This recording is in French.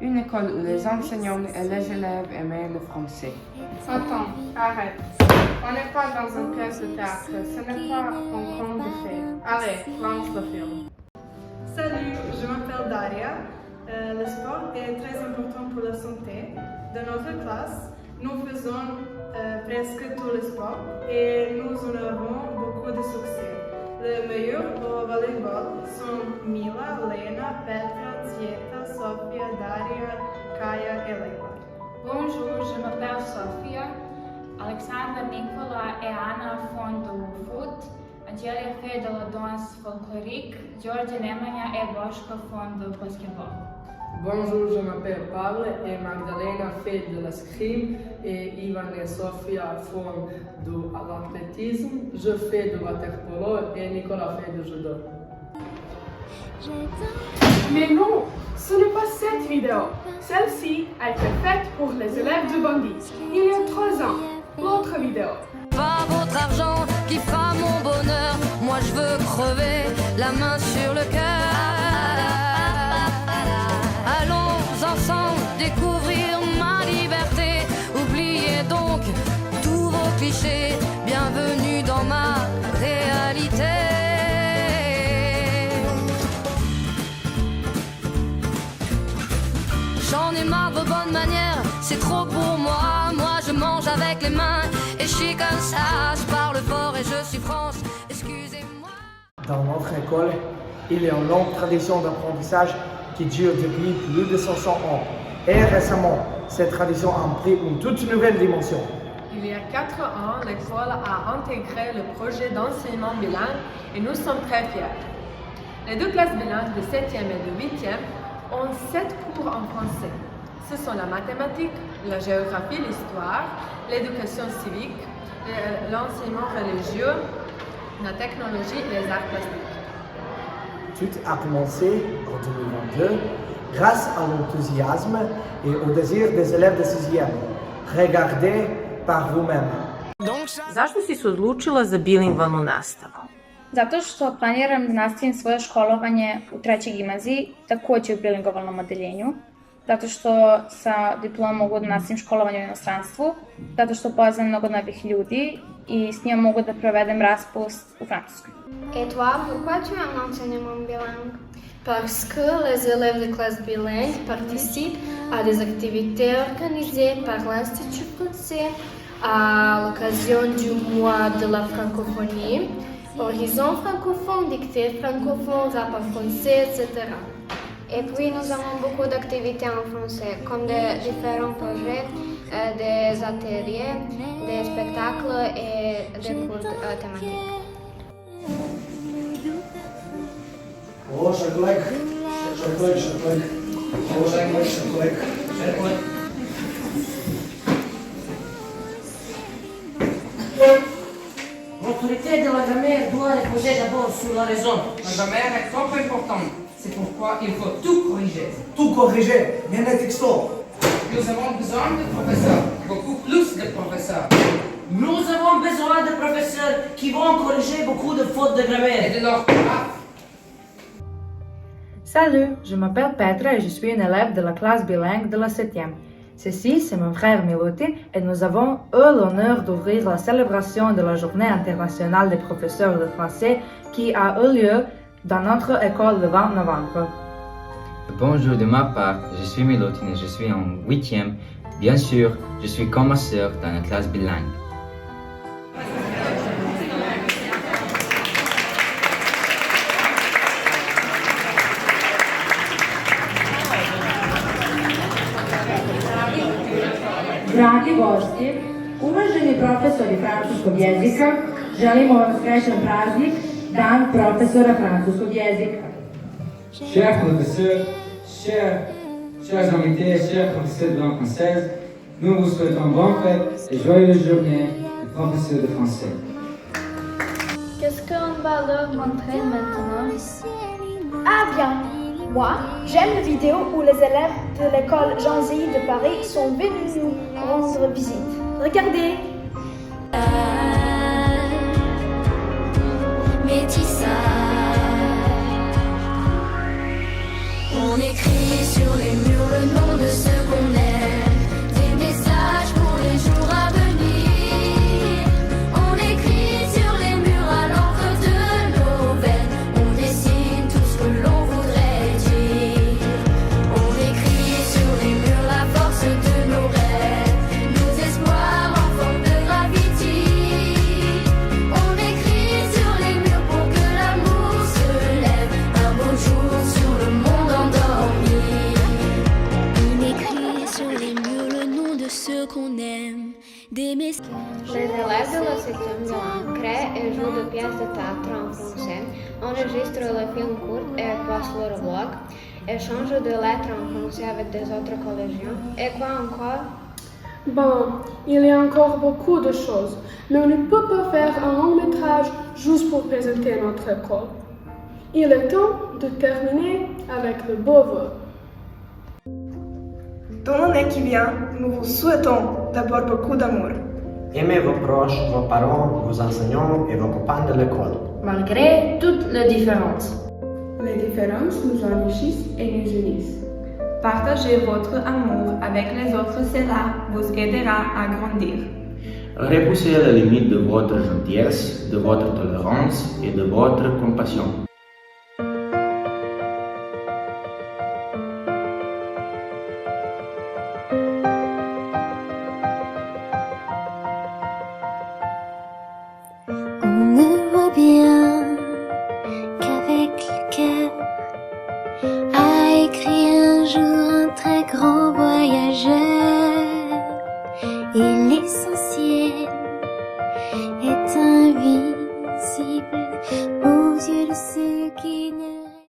Une école où les enseignants et les élèves aimaient le français. Attends, arrête. On n'est pas dans une pièce de théâtre, ce n'est pas un conte de fées. Allez, lance le film. Salut, je m'appelle Daria. Le sport est très important pour la santé. Dans notre classe, nous faisons presque tout le sport et nous en avons beaucoup de succès. Les meilleurs au volleyball sont Mila, Lena, Petra, Zieta, Sofia, Daria, Kaya et Leila. Bonjour, je m'appelle Sofia. Alexandra, Nicola et Anna font du foot. Angelia fait de la danse folklorique. Georgia, Nemanja et Boško font du basketball. Bonjour, je m'appelle Pavel et Magdalena fait de l'escrime et Ivan et Sofia font de l'athlétisme. Je fais du waterpolo et Nicolas fait du judo. Mais non, ce n'est pas cette vidéo. Celle-ci a été faite pour les élèves du Bondy, il y a 3 ans. L'autre vidéo. Pas votre argent qui fera mon bonheur. Moi je veux crever la main sur le cœur. Allons ensemble découvrir ma liberté. Oubliez donc tous vos clichés. Bienvenue dans ma réalité. J'en ai marre de vos bonnes manières, c'est trop pour moi. Moi je mange avec les mains et je suis comme ça. Je parle fort et je suis France, excusez-moi. Dans notre école, il y a une longue tradition d'apprentissage qui dure depuis plus de 500 ans. Et récemment, cette tradition a pris une toute nouvelle dimension. Il y a 4 ans, l'école a intégré le projet d'enseignement bilingue et nous sommes très fiers. Les 2 classes bilingues de 7e et de 8e ont 7 cours en français. Ce sont la mathématique, la géographie, l'histoire, l'éducation civique, l'enseignement religieux, la technologie et les arts plastiques. Tout a commencé en 2022 grâce à l'enthousiasme et au désir des élèves de 6e. Regardez par vous-même. Zašto si se odlučila za bilingvalnu nastavu? Zato što planiram da nastavim svoje školovanje u 3. gimnaziji, takođe u bilingualnom odeljenju. Zato što sa diplomom mogu da nastavim školovanje u inostranstvu, zato što poznam mnogo novih ljudi i s njima mogu da provedem raspust u Francuskoj. Et toi, pourquoi tu aimes l'enseignement bilingue? Parce que les élèves de classe bilingue participent à des activités organisées par l'Institut français à l'occasion du mois de la francophonie, horizon francophone, dictée francophone, rap en français, etc. Et puis nous avons beaucoup d'activités en français, comme des différents projets, des ateliers, des spectacles et des cours thématiques. Oh, cher collègue. Oh, cher collègue. L'autorité de la grammaire doit reposer d'abord sur la raison. La grammaire est trop importante. C'est pourquoi il faut tout corriger. Tout corriger, bien les textos. Nous avons besoin de professeurs, beaucoup plus de professeurs. Nous avons besoin de professeurs qui vont corriger beaucoup de fautes de grammaire. Et de l'orthographe. Salut, je m'appelle Petra et je suis une élève de la classe bilingue de la 7e. Ceci, c'est mon frère Milutin et nous avons eu l'honneur d'ouvrir la célébration de la Journée internationale des professeurs de français qui a eu lieu dans notre école le 20 novembre. Bonjour de ma part, je suis Milutin et je suis en 8e. Bien sûr, je suis comme ma sœur dans la classe bilingue. Dragi gosti, uvaženi profesori francuskog jezika, želimo vam srećan praznik, Dan profesora francuskog jezika. Chers professeurs, chers invités, chers professeurs de langue française, nous vous souhaitons bonne fête et joyeuse journée de professeurs de français. Qu'est-ce qu'on va leur montrer maintenant? Ah bien, moi, j'aime les vidéos où les élèves de l'école Jean Zilli de Paris sont venus nous rendre visite. Regardez! Métissage. On écrit sur les murs le nom de et joue des pièces de théâtre en français, enregistre le film court et poste leur blog, échange de lettres en français avec des autres collégiens. Et quoi encore? Bon, il y a encore beaucoup de choses, mais on ne peut pas faire un long métrage juste pour présenter notre école. Il est temps de terminer avec le beau vœu. Dans l'année qui vient, nous vous souhaitons d'abord beaucoup d'amour. Aimez vos proches, vos parents, vos enseignants et vos copains de l'école. Malgré toutes les différences. Les différences nous enrichissent et nous unissent. Partagez votre amour avec les autres, cela vous aidera à grandir. Repoussez les limites de votre gentillesse, de votre tolérance et de votre compassion. On ne voit bien qu'avec le cœur a écrit un jour un très grand voyageur. Et l'essentiel est invisible aux yeux de ceux qui ne